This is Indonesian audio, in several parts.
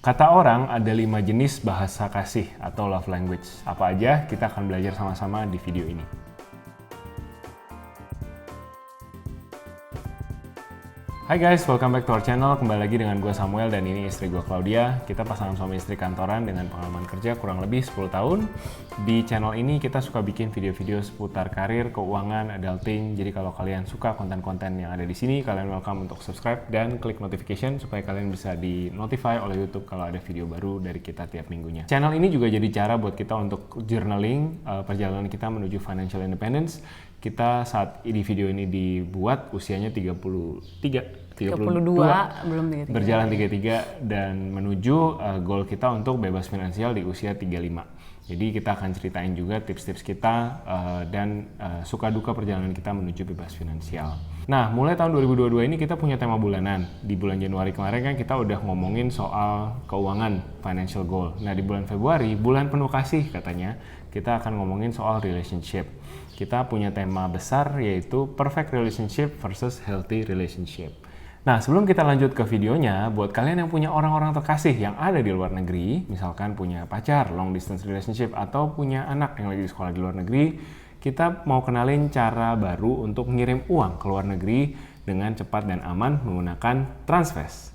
Kata orang ada 5 jenis bahasa kasih atau love language. Apa aja? Kita akan belajar sama-sama di video ini. Hai guys, welcome back to our channel. Kembali lagi dengan gue Samuel dan ini istri gue Claudia. Kita pasangan suami istri kantoran dengan pengalaman kerja kurang lebih 10 tahun. Di channel ini kita suka bikin video-video seputar karir, keuangan, adulting. Jadi kalau kalian suka konten-konten yang ada di sini, kalian welcome untuk subscribe dan klik notification supaya kalian bisa di notify oleh YouTube kalau ada video baru dari kita tiap minggunya. Channel ini juga jadi cara buat kita untuk journaling perjalanan kita menuju financial independence. Kita saat ini video ini dibuat usianya 32 belum 33. Berjalan 33 dan menuju goal kita untuk bebas finansial di usia 35. Jadi kita akan ceritain juga tips-tips kita dan suka duka perjalanan kita menuju bebas finansial. Nah, mulai tahun 2022 ini kita punya tema bulanan. Di bulan Januari kemarin kan kita udah ngomongin soal keuangan, financial goal. Nah, di bulan Februari, bulan penuh kasih katanya, kita akan ngomongin soal relationship. Kita punya tema besar yaitu perfect relationship versus healthy relationship. Nah, sebelum kita lanjut ke videonya, buat kalian yang punya orang-orang terkasih yang ada di luar negeri, misalkan punya pacar, long distance relationship, atau punya anak yang lagi di sekolah di luar negeri, kita mau kenalin cara baru untuk ngirim uang ke luar negeri dengan cepat dan aman menggunakan Transfast.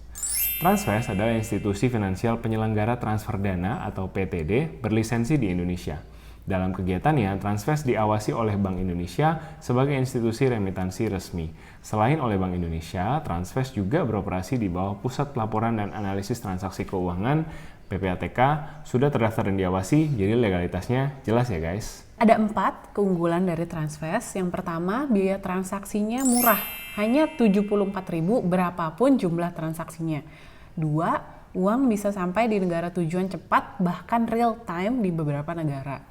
Transfast adalah institusi finansial penyelenggara transfer dana atau PTD berlisensi di Indonesia. Dalam kegiatannya, Transfast diawasi oleh Bank Indonesia sebagai institusi remitansi resmi. Selain oleh Bank Indonesia, Transfast juga beroperasi di bawah Pusat Pelaporan dan Analisis Transaksi Keuangan (PPATK), sudah terdaftar dan diawasi, jadi legalitasnya jelas ya guys. Ada 4 keunggulan dari Transfast. Yang pertama, biaya transaksinya murah, hanya 74.000 berapapun jumlah transaksinya. 2, uang bisa sampai di negara tujuan cepat, bahkan real time di beberapa negara.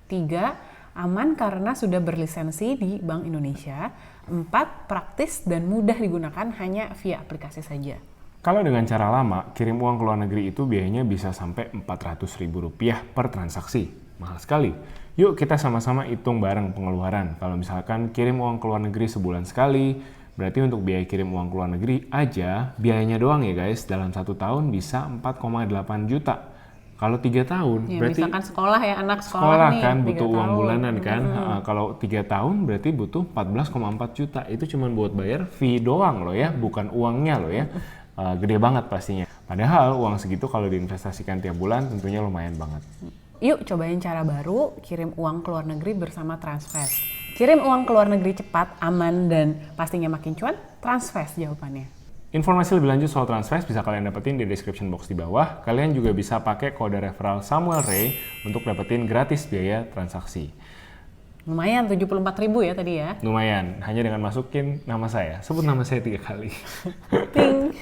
3, aman karena sudah berlisensi di Bank Indonesia. 4, praktis dan mudah digunakan hanya via aplikasi saja. Kalau dengan cara lama, kirim uang ke luar negeri itu biayanya bisa sampai Rp400.000 per transaksi. Mahal sekali. Yuk kita sama-sama hitung bareng pengeluaran. Kalau misalkan kirim uang ke luar negeri sebulan sekali, berarti untuk biaya kirim uang ke luar negeri aja, biayanya doang ya guys, dalam 1 tahun bisa 4,8 juta. Kalau 3 tahun, Ya, berarti misalkan sekolah ya, anak sekolah nih, kan butuh 3 uang tahun. bulanan kan. Kalau 3 tahun berarti butuh 14,4 juta. Itu cuma buat bayar fee doang loh ya, bukan uangnya loh ya. Gede banget pastinya. Padahal uang segitu kalau diinvestasikan tiap bulan tentunya lumayan banget. Yuk cobain cara baru, kirim uang ke luar negeri bersama Transfast. Kirim uang ke luar negeri cepat, aman, dan pastinya makin cuan, Transfast jawabannya. Informasi lebih lanjut soal Transfast bisa kalian dapetin di description box di bawah. Kalian juga bisa pakai kode referral Samuel Ray untuk dapetin gratis biaya transaksi. Lumayan, 74.000 ya tadi ya. Lumayan, hanya dengan masukin nama saya. Sebut nama saya 3 kali. Ting.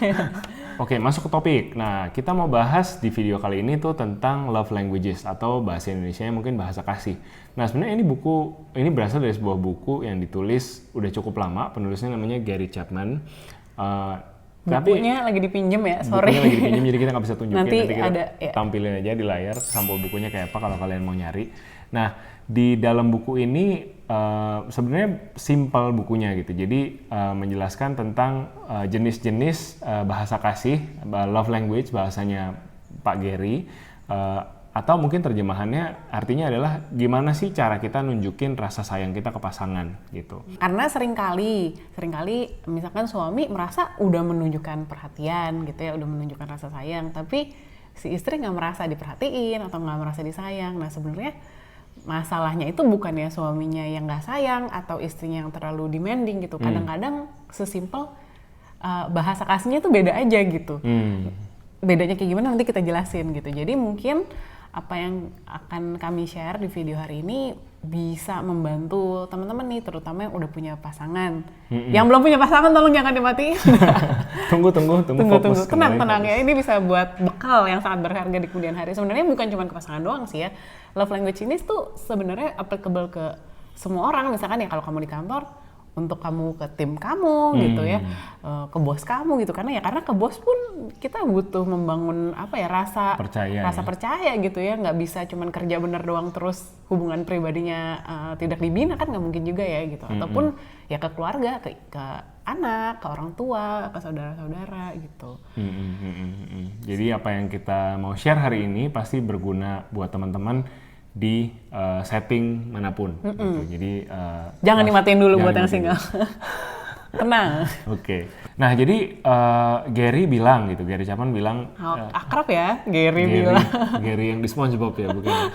Oke, masuk ke topik. Nah, kita mau bahas di video kali ini tuh tentang love languages atau bahasa Indonesianya mungkin bahasa kasih. Nah, sebenarnya ini berasal dari sebuah buku yang ditulis udah cukup lama. Penulisnya namanya Gary Chapman. Bukunya lagi dipinjem ya, sorry. Bukunya lagi dipinjem, jadi kita nggak bisa tunjukin. Nanti kita ada, ya. tampilin aja di layar sampul bukunya kayak apa kalau kalian mau nyari. Nah, di dalam buku ini sebenarnya simpel bukunya gitu. Jadi menjelaskan tentang jenis-jenis bahasa kasih, love language bahasanya Pak Gary. Atau mungkin terjemahannya artinya adalah gimana sih cara kita nunjukin rasa sayang kita ke pasangan gitu. Karena seringkali misalkan suami merasa udah menunjukkan perhatian gitu ya, udah menunjukkan rasa sayang, tapi si istri nggak merasa diperhatiin atau nggak merasa disayang. Nah sebenarnya masalahnya itu bukannya suaminya yang nggak sayang atau istrinya yang terlalu demanding gitu. Kadang-kadang sesimpel bahasa kasihnya tuh beda aja gitu. Bedanya kayak gimana nanti kita jelasin gitu. Jadi mungkin apa yang akan kami share di video hari ini bisa membantu teman-teman nih, terutama yang udah punya pasangan. Yang belum punya pasangan tolong jangan dimatiin. Tunggu. Tenang ya, ini bisa buat bekal yang sangat berharga di kemudian hari. Sebenarnya bukan cuma ke pasangan doang sih ya. Love language ini tuh sebenarnya applicable ke semua orang. Misalkan ya kalau kamu di kantor, untuk kamu ke tim kamu gitu ya, ke bos kamu gitu, karena ke bos pun kita butuh membangun rasa percaya gitu ya, nggak bisa cuman kerja bener doang terus hubungan pribadinya tidak dibina, kan nggak mungkin juga ya gitu. Ataupun ya ke keluarga, ke anak, ke orang tua, ke saudara-saudara gitu. Jadi apa yang kita mau share hari ini pasti berguna buat teman-teman di setting manapun. Gitu. Jadi jangan dimatiin dulu buat yang single. Tenang. Oke. Nah jadi Gary bilang gitu, Gary Chapman bilang. Akrab ya, Gary bilang. Gary yang di SpongeBob ya, bukan?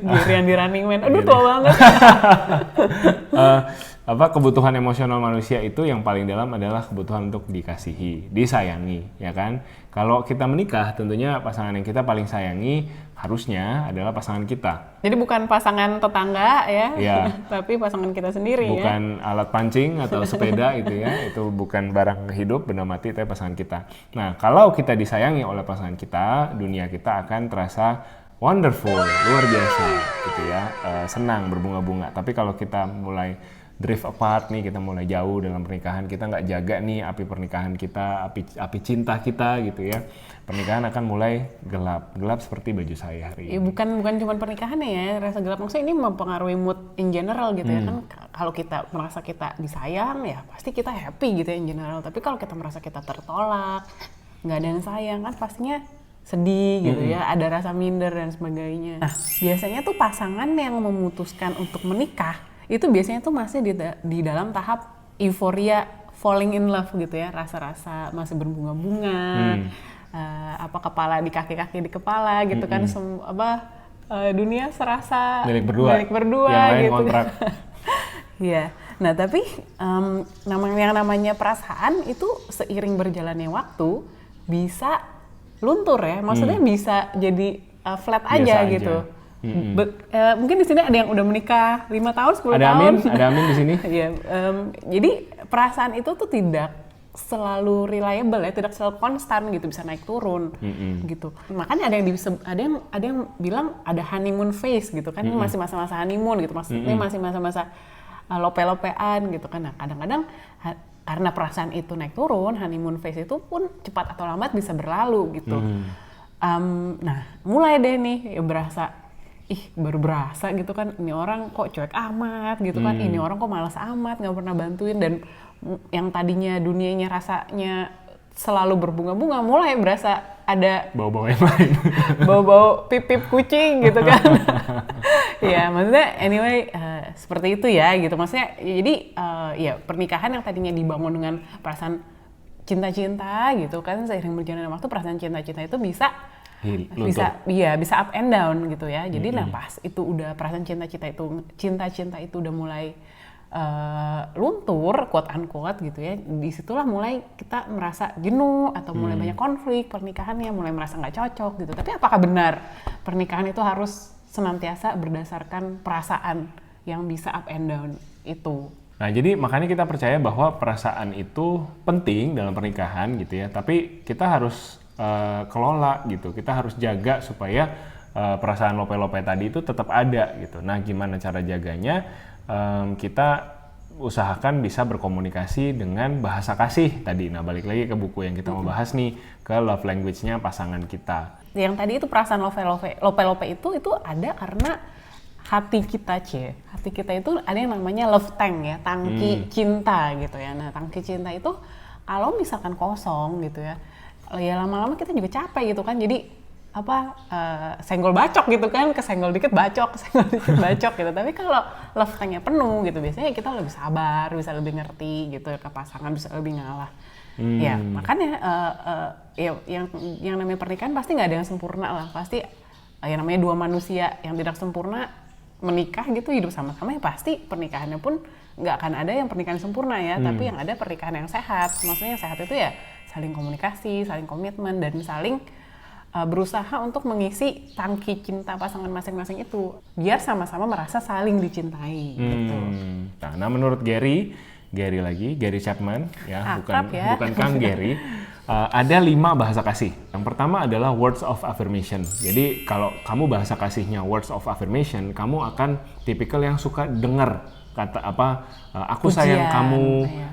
Gary yang di Running Man. Aduh tua banget. Kebutuhan emosional manusia itu yang paling dalam adalah kebutuhan untuk dikasihi, disayangi, ya kan? Kalau kita menikah, tentunya pasangan yang kita paling sayangi harusnya adalah pasangan kita. Jadi bukan pasangan tetangga ya, tapi pasangan kita sendiri bukan alat pancing atau sepeda gitu ya, itu bukan barang hidup benda mati, tapi pasangan kita. Nah, kalau kita disayangi oleh pasangan kita, dunia kita akan terasa wonderful, luar biasa gitu ya, senang, berbunga-bunga. Tapi kalau kita mulai drift apart nih, kita mulai jauh dalam pernikahan, kita nggak jaga nih api pernikahan kita, api cinta kita gitu ya, pernikahan akan mulai gelap seperti baju saya hari ini. Bukan cuma pernikahan ya, rasa gelap maksudnya ini mempengaruhi mood in general gitu ya kan. Kalau kita merasa kita disayang ya pasti kita happy gitu ya in general, tapi kalau kita merasa kita tertolak, nggak ada yang sayang kan pastinya sedih gitu ya, ada rasa minder dan sebagainya. Nah, biasanya tuh pasangan yang memutuskan untuk menikah itu biasanya tuh masih di dalam tahap euforia falling in love gitu ya, rasa-rasa masih berbunga-bunga, kepala di kaki-kaki di kepala gitu kan, dunia serasa milik berdua yang lain gitu. Kontrak. Iya. Nah tapi yang namanya perasaan itu seiring berjalannya waktu bisa luntur ya, maksudnya bisa jadi flat aja gitu. Mungkin di sini ada yang udah menikah 5 tahun, 10 tahun. Ada Amin di sini. Iya, jadi perasaan itu tuh tidak selalu reliable ya, tidak selalu konstan gitu, bisa naik turun gitu. Makanya ada yang bilang ada honeymoon phase gitu kan, masih masa-masa honeymoon gitu, maksudnya masih masa-masa lope-lopean gitu kan. Nah, kadang-kadang karena perasaan itu naik turun, honeymoon phase itu pun cepat atau lambat bisa berlalu gitu. Nah, mulai deh nih ya baru berasa gitu kan, ini orang kok cuek amat gitu kan, ini orang kok malas amat, nggak pernah bantuin, dan yang tadinya dunianya rasanya selalu berbunga-bunga mulai berasa ada bau-bau yang lain, bau-bau pip-pip kucing gitu kan. Ya maksudnya anyway seperti itu ya gitu, maksudnya jadi ya pernikahan yang tadinya dibangun dengan perasaan cinta-cinta gitu kan, seiring berjalannya waktu perasaan cinta-cinta itu bisa up and down gitu ya. Jadi pas itu udah perasaan cinta-cinta itu udah mulai luntur, quote unquote gitu ya, disitulah mulai kita merasa jenuh atau mulai banyak konflik pernikahannya, mulai merasa nggak cocok gitu. Tapi apakah benar pernikahan itu harus senantiasa berdasarkan perasaan yang bisa up and down itu? Nah, jadi makanya kita percaya bahwa perasaan itu penting dalam pernikahan gitu ya, tapi kita harus kelola gitu, kita harus jaga supaya perasaan lope-lope tadi itu tetap ada gitu. Nah, gimana cara jaganya? Kita usahakan bisa berkomunikasi dengan bahasa kasih tadi. Nah, balik lagi ke buku yang kita mau bahas nih, ke love language-nya pasangan kita. Yang tadi itu perasaan lope-lope itu ada karena hati kita itu ada yang namanya love tank ya, tangki cinta gitu ya. Nah, tangki cinta itu kalau misalkan kosong gitu ya lama-lama kita juga capek gitu kan, jadi senggol bacok gitu kan, kesenggol dikit bacok gitu. Tapi kalau love tanknya penuh gitu, biasanya kita lebih sabar, bisa lebih ngerti gitu ke pasangan, bisa lebih ngalah. Ya makanya yang namanya pernikahan pasti nggak ada yang sempurna lah, pasti yang namanya dua manusia yang tidak sempurna menikah gitu, hidup sama-sama, ya pasti pernikahannya pun nggak akan ada yang pernikahan sempurna ya, tapi yang ada pernikahan yang sehat. Maksudnya yang sehat itu ya saling komunikasi, saling komitmen, dan saling berusaha untuk mengisi tangki cinta pasangan masing-masing itu biar sama-sama merasa saling dicintai gitu. Nah, menurut Gary Chapman ya, bukan Kang Gary. Ada 5 bahasa kasih. Yang pertama adalah words of affirmation. Jadi kalau kamu bahasa kasihnya words of affirmation, kamu akan tipikal yang suka dengar kata aku Pujian, sayang kamu, iya.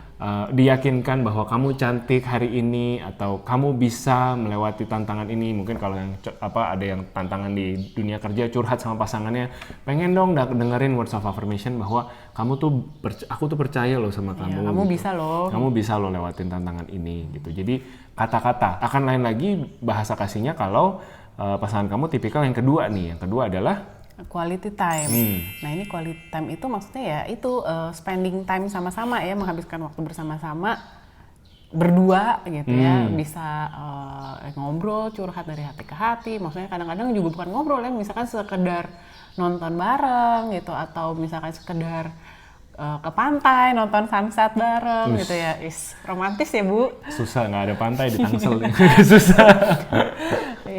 diyakinkan bahwa kamu cantik hari ini, atau kamu bisa melewati tantangan ini. Mungkin kalau yang ada yang tantangan di dunia kerja, curhat sama pasangannya, pengen dong dengerin words of affirmation bahwa aku tuh percaya loh sama kamu. Kamu gitu. bisa loh. Kamu bisa loh lewatin tantangan ini gitu. Jadi kata-kata akan lain lagi bahasa kasihnya kalau pasangan kamu tipikal yang kedua nih. Yang kedua adalah quality time. Nah ini quality time itu maksudnya ya itu spending time sama-sama ya, menghabiskan waktu bersama-sama berdua gitu ya, bisa ngobrol, curhat dari hati ke hati. Maksudnya kadang-kadang juga bukan ngobrol ya, misalkan sekedar nonton bareng gitu, atau misalkan sekedar ke pantai nonton sunset bareng gitu ya. Romantis ya Bu. Susah, nggak ada pantai di Tangsel. Susah.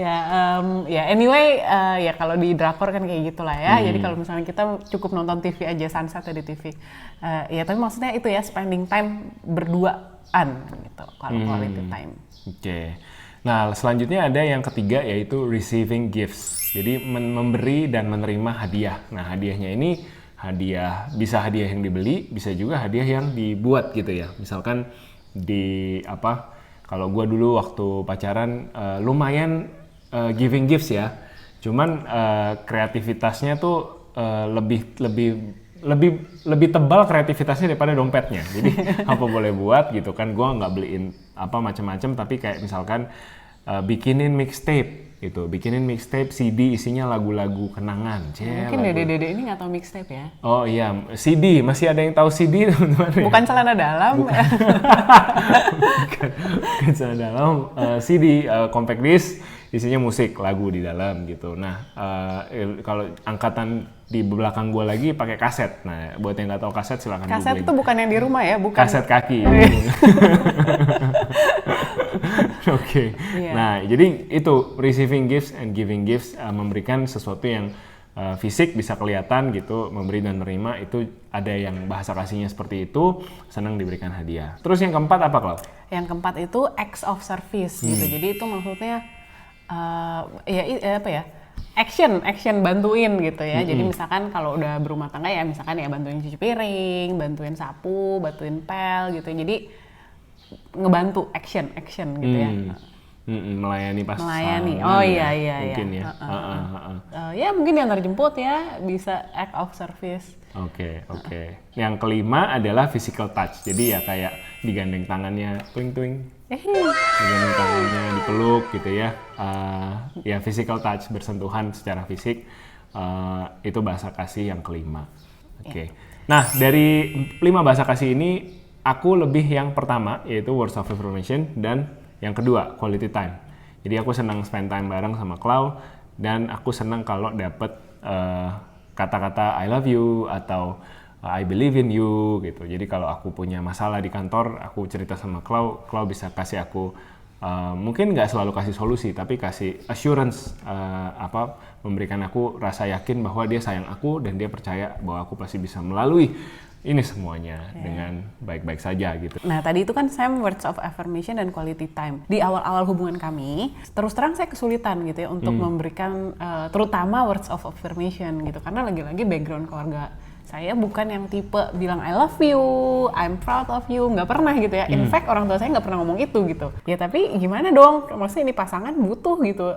Ya anyway ya kalau di drakor kan kayak gitulah ya. Jadi kalau misalnya kita cukup nonton TV aja, sunset di TV. Ya tapi maksudnya itu ya, spending time berduaan gitu kalau quality time. Oke. Nah, selanjutnya ada yang ketiga yaitu receiving gifts. Jadi memberi dan menerima hadiah. Nah, hadiahnya ini bisa hadiah yang dibeli, bisa juga hadiah yang dibuat gitu ya. Misalkan kalau gue dulu waktu pacaran lumayan giving gifts ya. Cuman kreativitasnya tuh lebih tebal kreativitasnya daripada dompetnya. Jadi apa boleh buat gitu kan, gue nggak beliin macam-macam, tapi kayak misalkan bikinin mixtape gitu, bikinin mixtape CD isinya lagu-lagu kenangan. Mungkin dede-dede ini nggak tahu mixtape ya? Oh iya, CD, masih ada yang tahu CD teman-teman? Bukan celana dalam. Bukan celana dalam, CD, compact disc, isinya musik, lagu di dalam gitu. Nah, kalau angkatan di belakang gue lagi pakai kaset. Nah, buat yang nggak tahu kaset silakan googling. Kaset itu bukan yang di rumah ya, bukan? Kaset kaki. Oke. Yeah. Nah, jadi itu receiving gifts and giving gifts, memberikan sesuatu yang fisik bisa kelihatan gitu, memberi dan menerima. Itu ada yang bahasa kasihnya seperti itu, senang diberikan hadiah. Terus yang keempat apa, Clau? Yang keempat itu acts of service gitu. Jadi itu maksudnya action bantuin gitu ya. Jadi misalkan kalau udah berumah tangga ya, misalkan ya bantuin cuci piring, bantuin sapu, bantuin pel gitu. Jadi ngebantu action gitu ya. Melayani pasangan. Melayani. Oh iya. Mungkin ya. Ya mungkin yang terjemput ya bisa act of service. Oke. Yang kelima adalah physical touch. Jadi ya kayak digandeng tangannya, twing. Digandeng tangannya, dipeluk gitu ya. Ya physical touch, bersentuhan secara fisik. Itu bahasa kasih yang kelima. Oke. Nah, dari 5 bahasa kasih ini, aku lebih yang pertama, yaitu words of affirmation, dan yang kedua, quality time. Jadi aku senang spend time bareng sama Clau, dan aku senang kalau dapet kata-kata I love you atau I believe in you gitu. Jadi kalau aku punya masalah di kantor, aku cerita sama Clau bisa kasih aku mungkin nggak selalu kasih solusi, tapi kasih assurance, memberikan aku rasa yakin bahwa dia sayang aku dan dia percaya bahwa aku pasti bisa melalui ini semuanya dengan baik-baik saja gitu. Nah tadi itu kan Sam words of affirmation dan quality time. Di awal-awal hubungan kami, terus terang saya kesulitan gitu ya untuk memberikan terutama words of affirmation gitu. Karena lagi-lagi background keluarga saya bukan yang tipe bilang I love you, I'm proud of you, nggak pernah gitu ya. In fact orang tua saya nggak pernah ngomong itu gitu. Ya tapi gimana dong? Maksudnya ini pasangan butuh gitu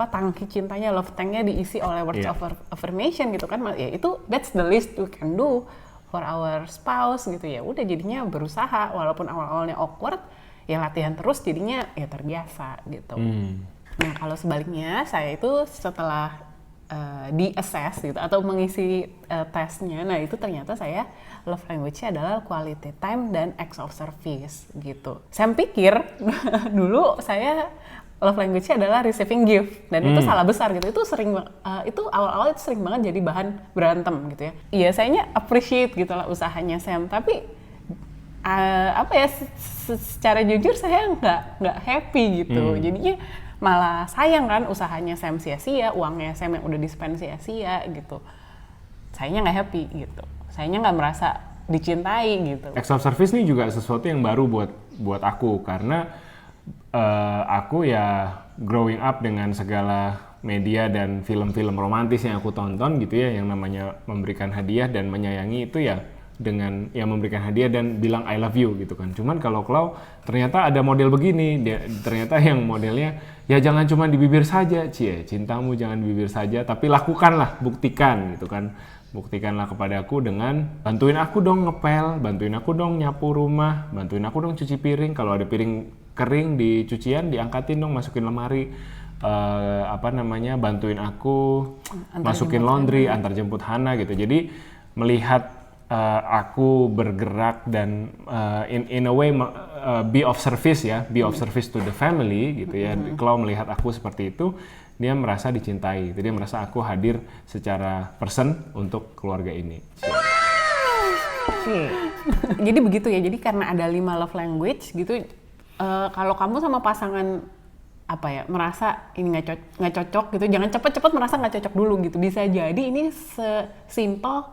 tangki cintanya, love tanknya diisi oleh words of affirmation gitu kan. Ya itu that's the least we can do for our spouse gitu ya. Udah jadinya berusaha walaupun awal-awalnya awkward ya, latihan terus jadinya ya terbiasa gitu. Nah kalau sebaliknya saya itu setelah di-assess gitu atau mengisi tesnya, nah itu ternyata saya love language-nya adalah quality time dan acts of service gitu. Saya pikir dulu saya love language-nya adalah receiving gift dan itu salah besar gitu. Itu sering itu awal-awal itu sering banget jadi bahan berantem gitu ya. Iya, sayanya appreciate gitu lah usahanya Sam, tapi secara jujur saya nggak happy gitu. Jadinya malah sayang kan usahanya Sam sia-sia, uangnya Sam yang udah di-spend sia-sia gitu. Sayanya nggak happy gitu. Sayanya nggak merasa dicintai gitu. Acts of service ini juga sesuatu yang baru buat aku karena aku ya growing up dengan segala media dan film-film romantis yang aku tonton gitu ya, yang namanya memberikan hadiah dan menyayangi itu ya dengan ya memberikan hadiah dan bilang I love you gitu kan. Cuman kalau Klau ternyata ada model begini, ternyata yang modelnya ya jangan cuma di bibir saja, cintamu jangan di bibir saja, tapi lakukanlah, buktikan gitu kan. Buktikanlah kepadaku dengan bantuin aku dong ngepel, bantuin aku dong nyapu rumah, bantuin aku dong cuci piring. Kalau ada piring kering di cucian diangkatin dong, masukin lemari. Bantuin aku masukin laundry, antar jemput Hana gitu. Jadi melihat aku bergerak dan in a way be of service ya, be of service to the family gitu ya. Kalau melihat aku seperti itu, dia merasa dicintai. Jadi dia merasa aku hadir secara person untuk keluarga ini. Jadi begitu ya. Jadi karena ada 5 love language gitu, kalau kamu sama pasangan merasa ini nggak cocok gitu, jangan cepet-cepet merasa nggak cocok dulu gitu. Bisa jadi ini sesimpel,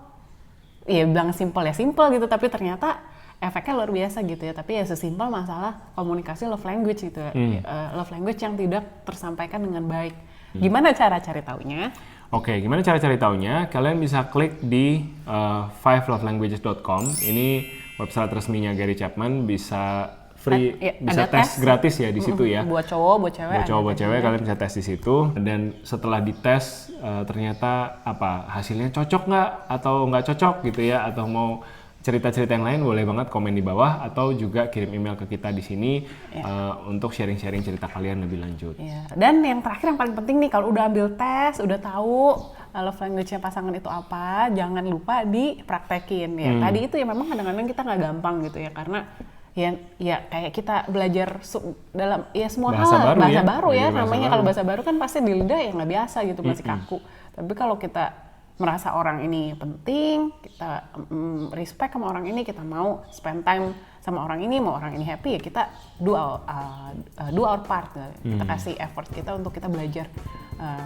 ya bilang simpel ya simpel gitu, tapi ternyata efeknya luar biasa gitu ya. Tapi ya sesimpel masalah komunikasi love language gitu, love language yang tidak tersampaikan dengan baik. Gimana cara cari taunya? Oke, gimana cara cari taunya? Kalian bisa klik di 5lovelanguages.com. Ini website resminya Gary Chapman, bisa free, bisa tes gratis ya di situ ya. Buat cowok, buat cewek. Buat cowok, buat cewek kalian bisa tes di situ. Dan setelah dites ternyata hasilnya cocok nggak atau nggak cocok gitu ya, atau mau cerita-cerita yang lain boleh banget komen di bawah atau juga kirim email ke kita di sini untuk sharing-sharing cerita kalian lebih lanjut. Ya. Dan yang terakhir yang paling penting nih, kalau udah ambil tes, udah tahu love language-nya pasangan itu apa, jangan lupa dipraktekin ya. Tadi itu ya memang kadang-kadang kita nggak gampang gitu ya, karena ya kayak kita belajar dalam ya semua bahasa hal baru baru ya namanya. Kalau bahasa baru kan pasti di lidah ya nggak biasa gitu, masih kaku. Tapi kalau kita merasa orang ini penting, kita respect sama orang ini, kita mau spend time sama orang ini, mau orang ini happy, ya kita do our part. Kita kasih effort kita untuk kita belajar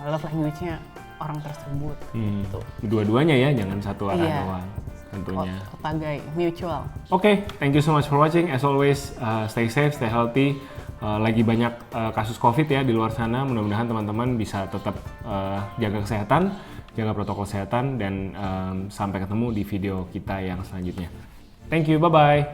love language-nya orang tersebut. Gitu. Dua-duanya ya, jangan satu arah doang. Tentunya. Otagai, mutual. Oke, thank you so much for watching. As always, stay safe, stay healthy. Lagi banyak kasus COVID ya di luar sana. Mudah-mudahan teman-teman bisa tetap jaga kesehatan, jaga protokol kesehatan, dan sampai ketemu di video kita yang selanjutnya. Thank you, bye-bye.